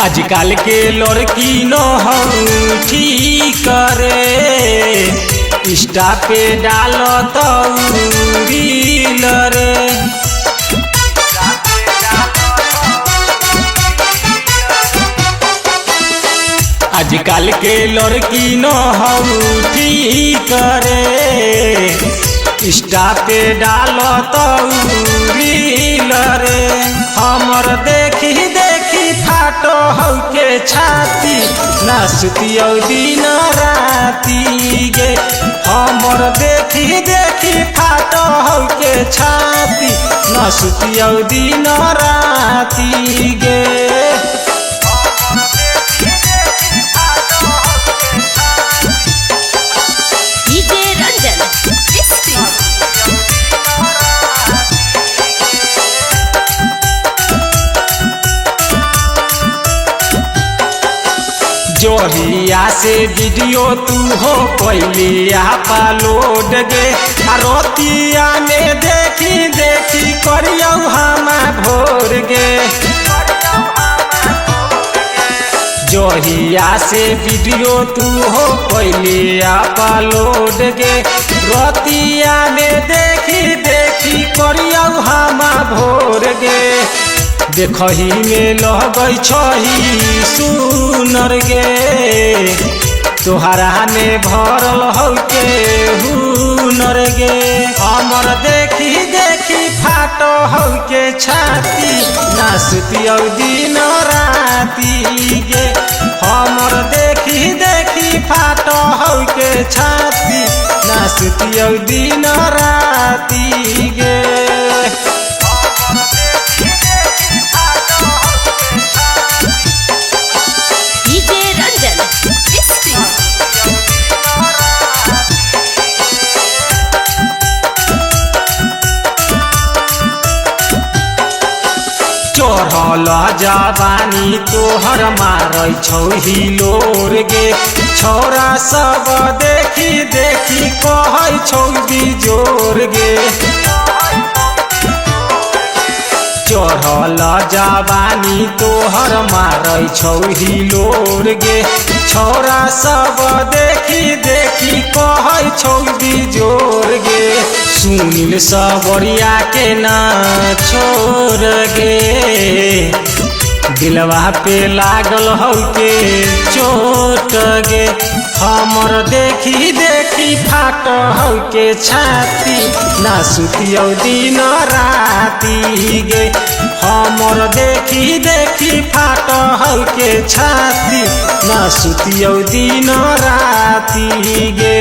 आजकल के लड़की न हो ठीक रे, इंस्टा पे डालो तो रील रे। आजकल के लड़की न हो ठीक रे, इंस्टा पे डालो तो रील रे। हमर देखी देखी फाटो हो के छाती, ना सुतियो दिन राती गे। हमर देखी देखी फाटो हो के छाती, ना सुतियो दिन राती गे। जोहिया से वीडियो तू हो पहले अपलोड गे, रोतिया में देखी देखी करियो हम भोर गे। जोहिया से वीडियो तू हो पहले अपलोड गे, रोतिया में देखी देखी करियो हम भोर गे। देखही में लगई छही सुनर गे, तोहरा में भरल हो के हुनर गे। हमर देखी देखी फाटो हो के छाती, ना सुतियो दिन राती गे। हमर देखी देखी फाटो हो के छाती, ना सुतियो दिन राती गे। चढ़ल जवानी तोहर मारै छौ हिलोर गे, छौरा सब देखी देखी कहै छौ बिजोर गे। चढ़ल जवानी तोहर मारै छौ हिलोर गे, छौरा सब देखी देखी कहै छौ बिजोर गे। सुनील सबरिया के ना छोड़ गे, दिलवा पे लागल हो के चोट गे। हमर देखी देखी फाट हो के छाती, ना सुतियो दिन राती गे। हमर देखी देखी फाट हो के छाती, ना सुतियो दिन राती गे।